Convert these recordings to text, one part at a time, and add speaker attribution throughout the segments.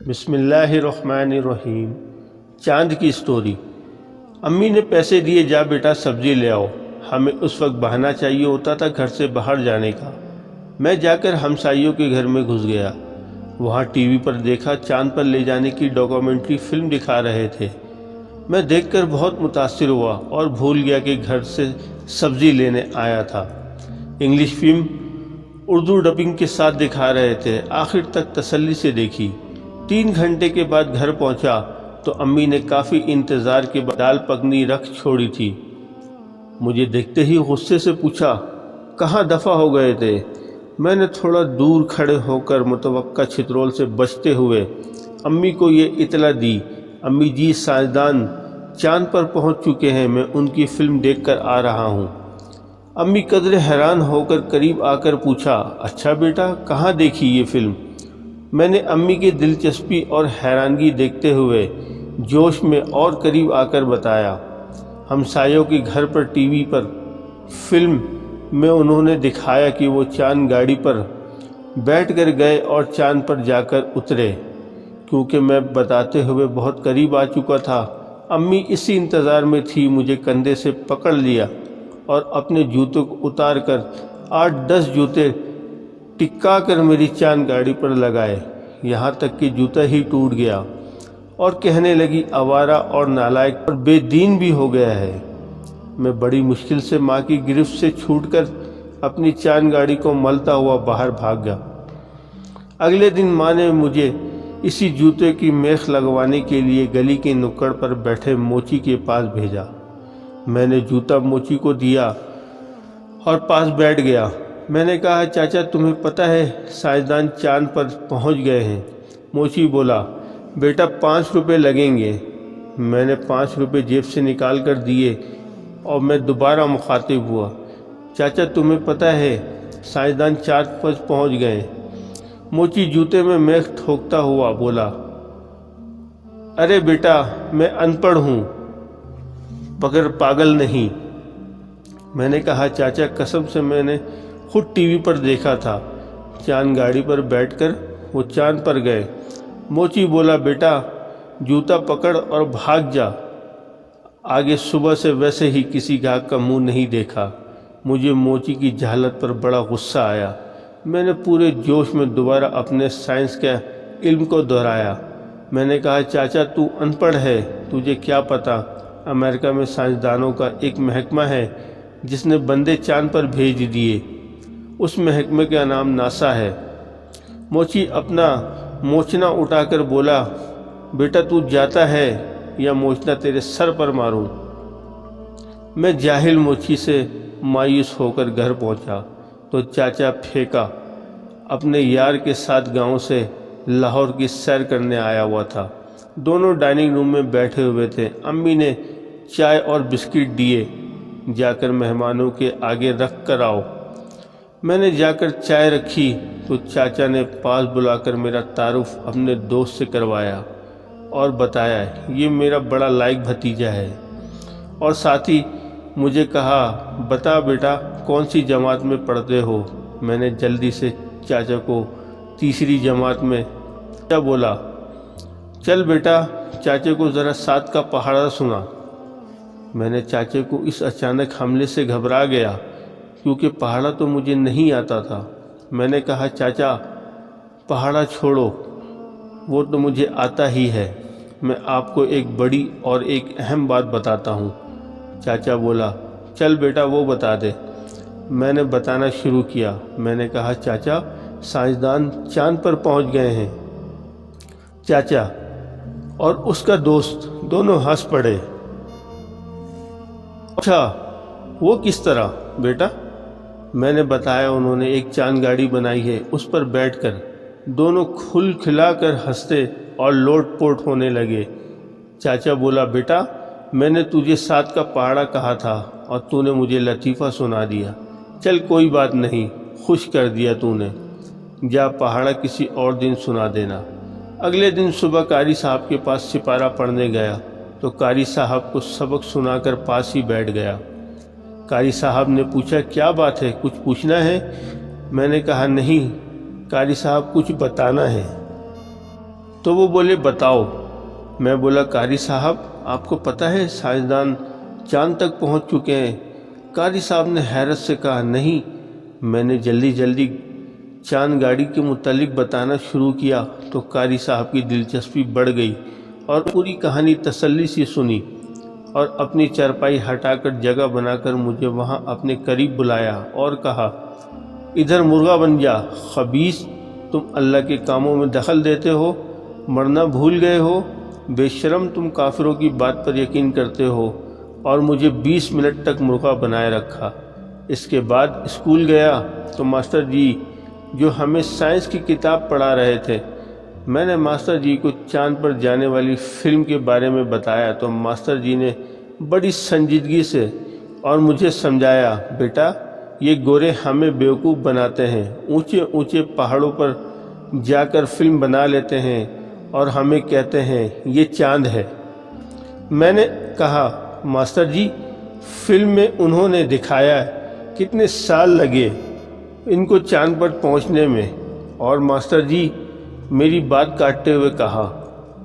Speaker 1: بسم اللہ الرحمن الرحیم۔ چاند کی سٹوری۔ امی نے پیسے دیے، جا بیٹا سبزی لے آؤ۔ ہمیں اس وقت بہانہ چاہیے ہوتا تھا گھر سے باہر جانے کا۔ میں جا کر ہمسائیوں کے گھر میں گھس گیا۔ وہاں ٹی وی پر دیکھا چاند پر لے جانے کی ڈاکومنٹری فلم دکھا رہے تھے۔ میں دیکھ کر بہت متاثر ہوا اور بھول گیا کہ گھر سے سبزی لینے آیا تھا۔ انگلش فلم اردو ڈبنگ کے ساتھ دکھا رہے تھے۔ آخر تک تسلی سے دیکھی۔ 3 گھنٹے کے بعد گھر پہنچا تو امی نے کافی انتظار کے بعد دال پکھنی رکھ چھوڑی تھی۔ مجھے دیکھتے ہی غصے سے پوچھا، کہاں دفع ہو گئے تھے؟ میں نے تھوڑا دور کھڑے ہو کر متوقع چھترول سے بچتے ہوئے امی کو یہ اطلاع دی۔ امی جی، سائنسدان چاند پر پہنچ چکے ہیں، میں ان کی فلم دیکھ کر آ رہا ہوں۔ امی قدرے حیران ہو کر قریب آ کر پوچھا، اچھا بیٹا، کہاں دیکھی یہ فلم؟ میں نے امی کی دلچسپی اور حیرانگی دیکھتے ہوئے جوش میں اور قریب آ کر بتایا، ہمسایوں کے گھر پر ٹی وی پر فلم میں انہوں نے دکھایا کہ وہ چاند گاڑی پر بیٹھ کر گئے اور چاند پر جا کر اترے۔ کیونکہ میں بتاتے ہوئے بہت قریب آ چکا تھا، امی اسی انتظار میں تھی، مجھے کندھے سے پکڑ لیا اور اپنے جوتوں کو اتار کر 8-10 جوتے ٹکا کر میری چاند گاڑی پر لگائے، یہاں تک کہ جوتا ہی ٹوٹ گیا، اور کہنے لگی، آوارہ اور نالائق اور بے دین بھی ہو گیا ہے۔ میں بڑی مشکل سے ماں کی گرفت سے چھوٹ کر اپنی چاند گاڑی کو ملتا ہوا باہر بھاگ گیا۔ اگلے دن ماں نے مجھے اسی جوتے کی میخ لگوانے کے لیے گلی کے نکڑ پر بیٹھے موچی کے پاس بھیجا۔ میں نے جوتا موچی کو دیا اور پاس بیٹھ گیا۔ میں نے کہا، چاچا تمہیں پتہ ہے سائنسدان چاند پر پہنچ گئے ہیں؟ موچی بولا، بیٹا 5 روپے لگیں گے۔ میں نے 5 روپے جیب سے نکال کر دیے اور میں دوبارہ مخاطب ہوا، چاچا تمہیں پتہ ہے سائنسدان چاند پر پہنچ گئے؟ موچی جوتے میں میخ ٹھوکتا ہوا بولا، ارے بیٹا میں ان پڑھ ہوں مگر پاگل نہیں۔ میں نے کہا، چاچا قسم سے میں نے خود ٹی وی پر دیکھا تھا، چاند گاڑی پر بیٹھ کر وہ چاند پر گئے۔ موچی بولا، بیٹا جوتا پکڑ اور بھاگ جا۔ آگے صبح سے ویسے ہی کسی گاہک کا منہ نہیں دیکھا۔ مجھے موچی کی جہالت پر بڑا غصہ آیا۔ میں نے پورے جوش میں دوبارہ اپنے سائنس کے علم کو دہرایا۔ میں نے کہا، چاچا تو ان پڑھ ہے، تجھے کیا پتہ امریکہ میں سائنسدانوں کا ایک محکمہ ہے جس نے بندے چاند پر بھیج دیے، اس محکمے کا نام ناسا ہے۔ موچی اپنا موچنا اٹھا کر بولا، بیٹا تو جاتا ہے یا موچنا تیرے سر پر ماروں؟ میں جاہل موچی سے مایوس ہو کر گھر پہنچا تو چاچا پھیکا اپنے یار کے ساتھ گاؤں سے لاہور کی سیر کرنے آیا ہوا تھا۔ دونوں ڈائننگ روم میں بیٹھے ہوئے تھے۔ امی نے چائے اور بسکٹ دیے، جا کر مہمانوں کے آگے رکھ کر آؤ۔ میں نے جا کر چائے رکھی تو چاچا نے پاس بلا کر میرا تعارف اپنے دوست سے کروایا اور بتایا، یہ میرا بڑا لائق بھتیجا ہے، اور ساتھ ہی مجھے کہا، بتا بیٹا کون سی جماعت میں پڑھتے ہو؟ میں نے جلدی سے چاچا کو 3ری جماعت میں بولا۔ چل بیٹا چاچے کو ذرا 7 کا پہاڑا سنا۔ میں نے چاچے کو اس اچانک حملے سے گھبرا گیا کیونکہ پہاڑا تو مجھے نہیں آتا تھا۔ میں نے کہا، چاچا پہاڑا چھوڑو، وہ تو مجھے آتا ہی ہے، میں آپ کو ایک بڑی اور ایک اہم بات بتاتا ہوں۔ چاچا بولا، چل بیٹا وہ بتا دے۔ میں نے بتانا شروع کیا۔ میں نے کہا، چاچا سائنسدان چاند پر پہنچ گئے ہیں۔ چاچا اور اس کا دوست دونوں ہنس پڑے۔ اچھا وہ کس طرح بیٹا؟ میں نے بتایا، انہوں نے ایک چاند گاڑی بنائی ہے، اس پر بیٹھ کر دونوں کھل کھلا کر ہنستے اور لوٹ پوٹ ہونے لگے۔ چاچا بولا، بیٹا میں نے تجھے 7 کا پہاڑا کہا تھا اور تو نے مجھے لطیفہ سنا دیا۔ چل کوئی بات نہیں، خوش کر دیا تو نے، جا پہاڑا کسی اور دن سنا دینا۔ اگلے دن صبح قاری صاحب کے پاس سپارہ پڑھنے گیا تو قاری صاحب کو سبق سنا کر پاس ہی بیٹھ گیا۔ قاری صاحب نے پوچھا، کیا بات ہے، کچھ پوچھنا ہے؟ میں نے کہا، نہیں قاری صاحب کچھ بتانا ہے۔ تو وہ بولے بتاؤ۔ میں بولا قاری صاحب آپ کو پتہ ہے سائنسدان چاند تک پہنچ چکے ہیں؟ قاری صاحب نے حیرت سے کہا نہیں۔ میں نے جلدی جلدی چاند گاڑی کے متعلق بتانا شروع کیا تو قاری صاحب کی دلچسپی بڑھ گئی اور پوری کہانی تسلی سے سنی اور اپنی چارپائی ہٹا کر جگہ بنا کر مجھے وہاں اپنے قریب بلایا اور کہا ادھر مرغا بن جا خبیث، تم اللہ کے کاموں میں دخل دیتے ہو، مرنا بھول گئے ہو، بے شرم تم کافروں کی بات پر یقین کرتے ہو، اور مجھے 20 منٹ تک مرغا بنائے رکھا۔ اس کے بعد اسکول گیا تو ماسٹر جی جو ہمیں سائنس کی کتاب پڑھا رہے تھے، میں نے ماسٹر جی کو چاند پر جانے والی فلم کے بارے میں بتایا تو ماسٹر جی نے بڑی سنجیدگی سے اور مجھے سمجھایا بیٹا یہ گورے ہمیں بیوقوف بناتے ہیں، اونچے اونچے پہاڑوں پر جا کر فلم بنا لیتے ہیں اور ہمیں کہتے ہیں یہ چاند ہے۔ میں نے کہا ماسٹر جی فلم میں انہوں نے دکھایا کتنے سال لگے ان کو چاند پر پہنچنے میں، اور ماسٹر جی میری بات کاٹتے ہوئے کہا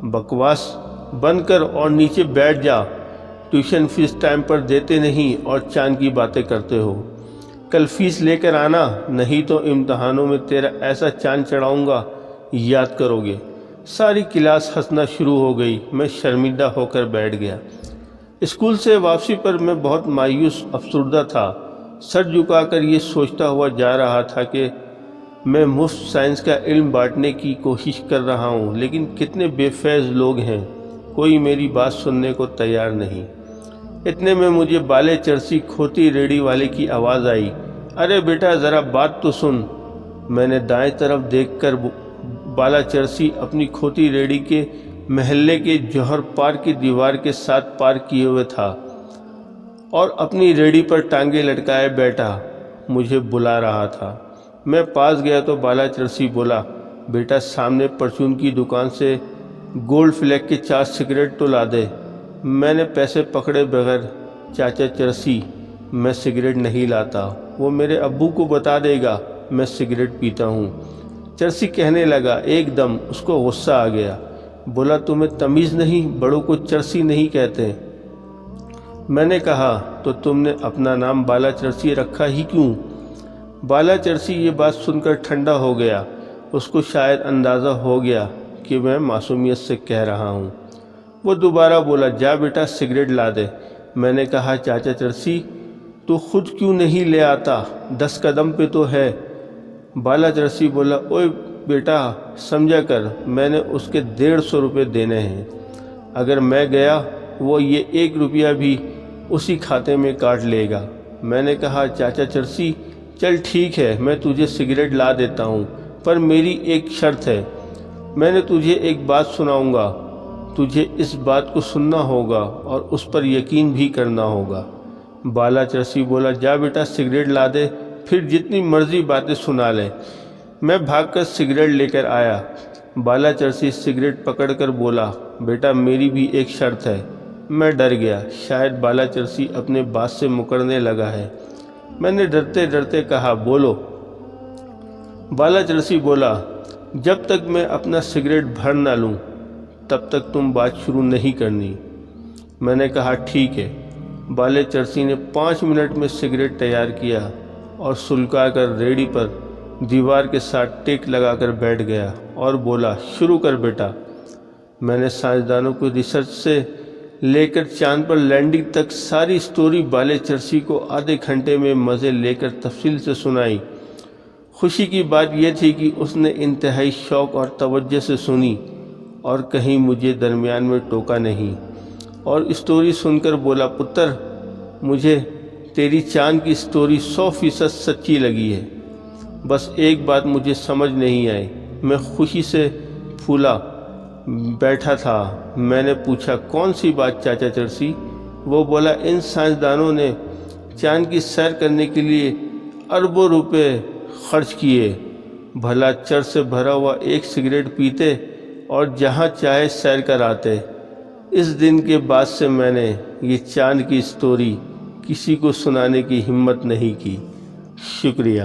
Speaker 1: بکواس بند کر اور نیچے بیٹھ جا، ٹیوشن فیس ٹائم پر دیتے نہیں اور چاند کی باتیں کرتے ہو، کل فیس لے کر آنا نہیں تو امتحانوں میں تیرا ایسا چاند چڑھاؤں گا یاد کرو گے۔ ساری کلاس ہنسنا شروع ہو گئی، میں شرمندہ ہو کر بیٹھ گیا۔ اسکول سے واپسی پر میں بہت مایوس افسردہ تھا، سر جھکا کر یہ سوچتا ہوا جا رہا تھا کہ میں مفت سائنس کا علم بانٹنے کی کوشش کر رہا ہوں لیکن کتنے بے فیض لوگ ہیں، کوئی میری بات سننے کو تیار نہیں۔ اتنے میں مجھے بالے چرسی کھوتی ریڑھی والے کی آواز آئی، ارے بیٹا ذرا بات تو سن۔ میں نے دائیں طرف دیکھ کر بالا چرسی اپنی کھوتی ریڑھی کے محلے کے جوہر پارک کی دیوار کے ساتھ پارک کیے ہوئے تھا اور اپنی ریڑھی پر ٹانگیں لٹکائے بیٹھا مجھے بلا رہا تھا۔ میں پاس گیا تو بالا چرسی بولا بیٹا سامنے پرچون کی دکان سے گولڈ فلیگ کے 4 سگریٹ تو لا دے۔ میں نے پیسے پکڑے بغیر چاچا چرسی میں سگریٹ نہیں لاتا، وہ میرے ابو کو بتا دے گا میں سگریٹ پیتا ہوں۔ چرسی کہنے لگا، ایک دم اس کو غصہ آ گیا، بولا تمہیں تمیز نہیں، بڑوں کو چرسی نہیں کہتے۔ میں نے کہا تو تم نے اپنا نام بالا چرسی رکھا ہی کیوں؟ بالا چرسی یہ بات سن کر ٹھنڈا ہو گیا، اس کو شاید اندازہ ہو گیا کہ میں معصومیت سے کہہ رہا ہوں۔ وہ دوبارہ بولا جا بیٹا سگریٹ لا دے۔ میں نے کہا چاچا چرسی تو خود کیوں نہیں لے آتا، 10 قدم پہ تو ہے۔ بالا چرسی بولا اوئے بیٹا سمجھا کر، میں نے اس کے 150 روپے دینے ہیں، اگر میں گیا وہ یہ 1 روپیہ بھی اسی کھاتے میں کاٹ لے گا۔ میں نے کہا چاچا چرسی چل ٹھیک ہے میں تجھے سگریٹ لا دیتا ہوں، پر میری ایک شرط ہے، میں نے تجھے ایک بات سناؤں گا، تجھے اس بات کو سننا ہوگا اور اس پر یقین بھی کرنا ہوگا۔ بالا چرسی بولا جا بیٹا سگریٹ لا دے، پھر جتنی مرضی باتیں سنا لے۔ میں بھاگ کر سگریٹ لے کر آیا۔ بالا چرسی سگریٹ پکڑ کر بولا بیٹا میری بھی ایک شرط ہے۔ میں ڈر گیا، شاید بالا چرسی اپنے بات سے مکرنے لگا ہے۔ میں نے ڈرتے ڈرتے کہا بولو۔ بالا چرسی بولا جب تک میں اپنا سگریٹ بھر نہ لوں تب تک تم بات شروع نہیں کرنی۔ میں نے کہا ٹھیک ہے۔ بالا چرسی نے 5 منٹ میں سگریٹ تیار کیا اور سلکا کر ریڑھی پر دیوار کے ساتھ ٹیک لگا کر بیٹھ گیا اور بولا شروع کر بیٹا۔ میں نے سائنسدانوں کو ریسرچ سے لے کر چاند پر لینڈنگ تک ساری سٹوری بالے چرسی کو آدھے گھنٹے میں مزے لے کر تفصیل سے سنائی۔ خوشی کی بات یہ تھی کہ اس نے انتہائی شوق اور توجہ سے سنی اور کہیں مجھے درمیان میں ٹوکا نہیں، اور اسٹوری سن کر بولا پتر مجھے تیری چاند کی اسٹوری 100% سچی لگی ہے، بس ایک بات مجھے سمجھ نہیں آئی۔ میں خوشی سے پھولا بیٹھا تھا۔ میں نے پوچھا کون سی بات چاچا چرسی؟ وہ بولا ان سائنسدانوں نے چاند کی سیر کرنے کے لیے اربوں روپے خرچ کیے، بھلا چر سے بھرا ہوا ایک سگریٹ پیتے اور جہاں چاہے سیر کر آتے۔ اس دن کے بعد سے میں نے یہ چاند کی اسٹوری کسی کو سنانے کی ہمت نہیں کی۔ شکریہ۔